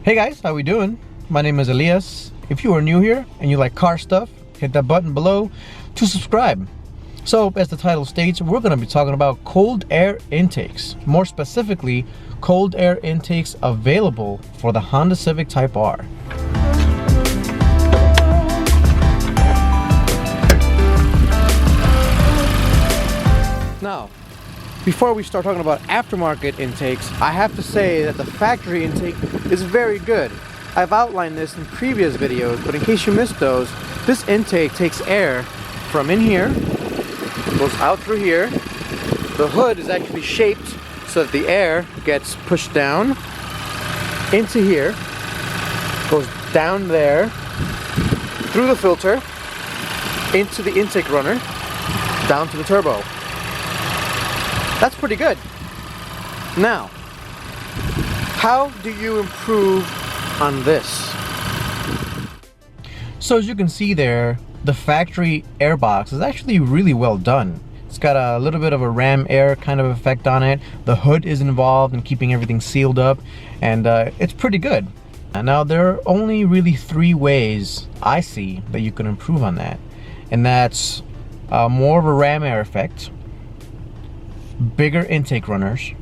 Hey guys, how we doing? My name is Elias. If you are new here and you like car stuff, hit that button below to subscribe. So, as the title states, we're going to be talking about cold air intakes. More specifically, cold air intakes available for the Honda Civic Type R. Now, before we start talking about aftermarket intakes, I have to say that the factory intake is very good. I've outlined this in previous videos, but in case you missed those, this intake takes air from in here, goes out through here. The hood is actually shaped so that the air gets pushed down into here, goes down there, through the filter, into the intake runner, down to the turbo. That's pretty good. Now, how do you improve on this? So as you can see there, the factory air box is actually really well done. It's got a little bit of a ram air kind of effect on it. The hood is involved in keeping everything sealed up, and it's pretty good. Now, there are only really 3 ways I see that you can improve on that, and that's more of a ram air effect, bigger intake runners,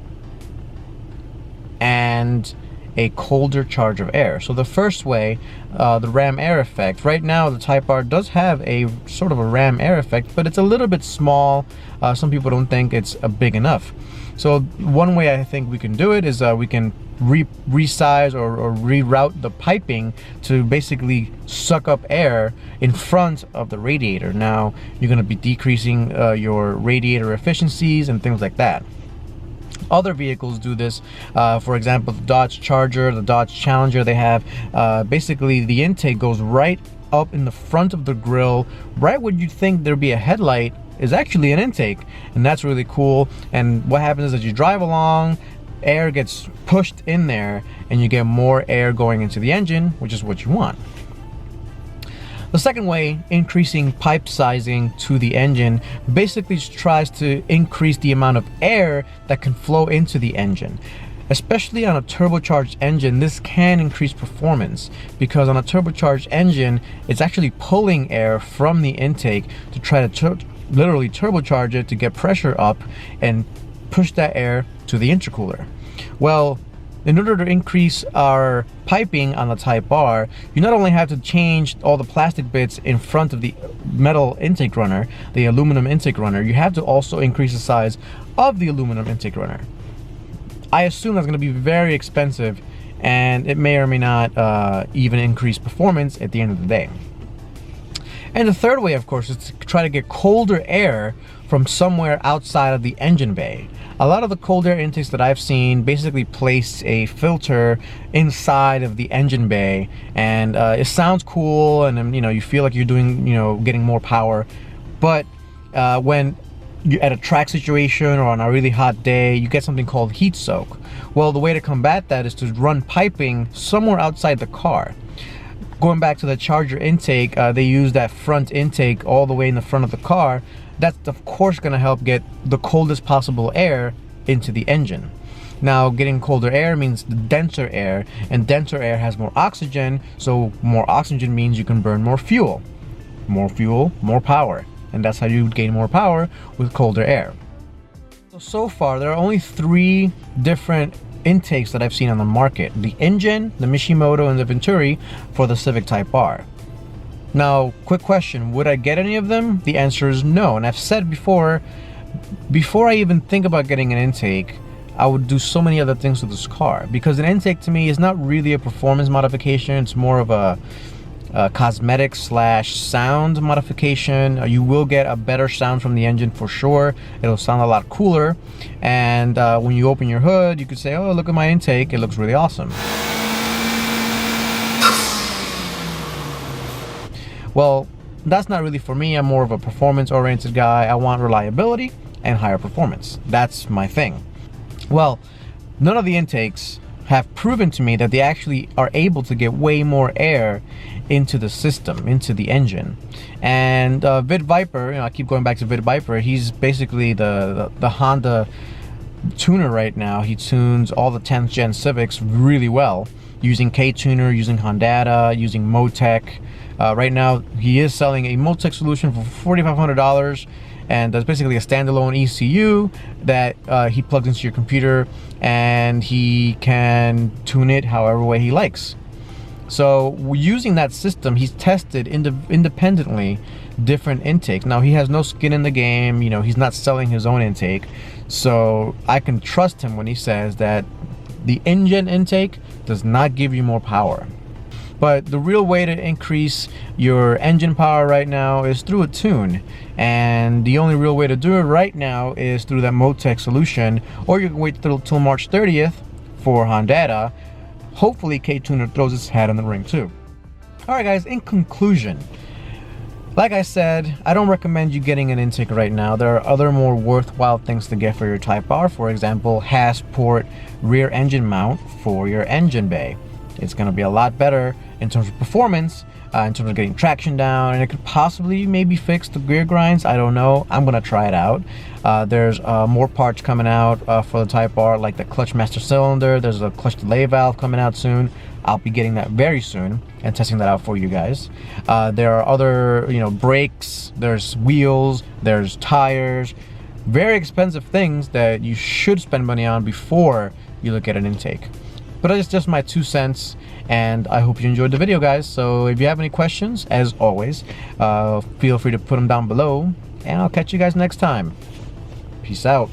and a colder charge of air. So the first way, the ram air effect, right now the Type R does have a sort of a ram air effect, but it's a little bit small. Some people don't think it's big enough. So one way I think we can do it is we can resize or reroute the piping to basically suck up air in front of the radiator. Now you're going to be decreasing your radiator efficiencies and things like that. Other vehicles do this. For example, the Dodge Charger, the Dodge Challenger, they have basically the intake goes right up in the front of the grill, right where you'd think there'd be a headlight is actually an intake, and that's really cool. And what happens is as you drive along, air gets pushed in there and you get more air going into the engine, which is what you want. The second way, increasing pipe sizing to the engine, basically tries to increase the amount of air that can flow into the engine. Especially on a turbocharged engine, this can increase performance, because on a turbocharged engine, it's actually pulling air from the intake to try to literally turbocharge it to get pressure up and push that air to the intercooler. Well, in order to increase our piping on the Type R, you not only have to change all the plastic bits in front of the metal intake runner, the aluminum intake runner, you have to also increase the size of the aluminum intake runner. I assume that's going to be very expensive, and it may or may not even increase performance at the end of the day. And the third way, of course, is to try to get colder air from somewhere outside of the engine bay. A lot of the cold air intakes that I've seen basically place a filter inside of the engine bay, and it sounds cool, and you feel like you're doing, getting more power. But when you're at a track situation or on a really hot day, you get something called heat soak. Well, the way to combat that is to run piping somewhere outside the car. Going back to the Charger intake, they use that front intake all the way in the front of the car. That's of course going to help get the coldest possible air into the engine. Now, getting colder air means denser air, and denser air has more oxygen, so more oxygen means you can burn more fuel. More fuel, more power, and that's how you gain more power with colder air. So far, there are only 3 different intakes that I've seen on the market: the Injen, the Mishimoto, and the Venturi for the Civic Type R. Now, quick question, would I get any of them? The answer is no. And I've said before I even think about getting an intake, I would do so many other things with this car, because an intake to me is not really a performance modification. It's more of a cosmetic / sound modification. You will get a better sound from the engine for sure. It'll sound a lot cooler, and when you open your hood, you could say, oh, look at my intake, it looks really awesome. Well, that's not really for me. I'm more of a performance-oriented guy. I want reliability and higher performance. That's my thing. Well, none of the intakes have proven to me that they actually are able to get way more air into the system, into the engine. And Vid Viper, I keep going back to Vid Viper, he's basically the Honda tuner right now. He tunes all the 10th gen Civics really well, using K-Tuner, using Honda, using Motec. Right now, he is selling a Motec solution for $4,500, and that's basically a standalone ECU that he plugs into your computer, and he can tune it however way he likes. So using that system, he's tested independently different intakes. Now, he has no skin in the game, you know, he's not selling his own intake, so I can trust him when he says that the Injen intake does not give you more power. But the real way to increase your engine power right now is through a tune, and the only real way to do it right now is through that Motec solution, or you can wait till March 30th for Honda. Hopefully K-Tuner throws its hat in the ring too. Alright guys, in conclusion, like I said, I don't recommend you getting an intake right now. There are other more worthwhile things to get for your Type R. For example, Hasport rear engine mount for your engine bay. It's going to be a lot better in terms of performance, in terms of getting traction down, and it could possibly maybe fix the gear grinds. I don't know. I'm going to try it out. There's more parts coming out for the Type R, like the clutch master cylinder. There's a clutch delay valve coming out soon. I'll be getting that very soon and testing that out for you guys. There are other, you know, brakes, there's wheels, there's tires, very expensive things that you should spend money on before you look at an intake. But it's just my 2 cents, and I hope you enjoyed the video, guys. So if you have any questions, as always, feel free to put them down below, and I'll catch you guys next time. Peace out.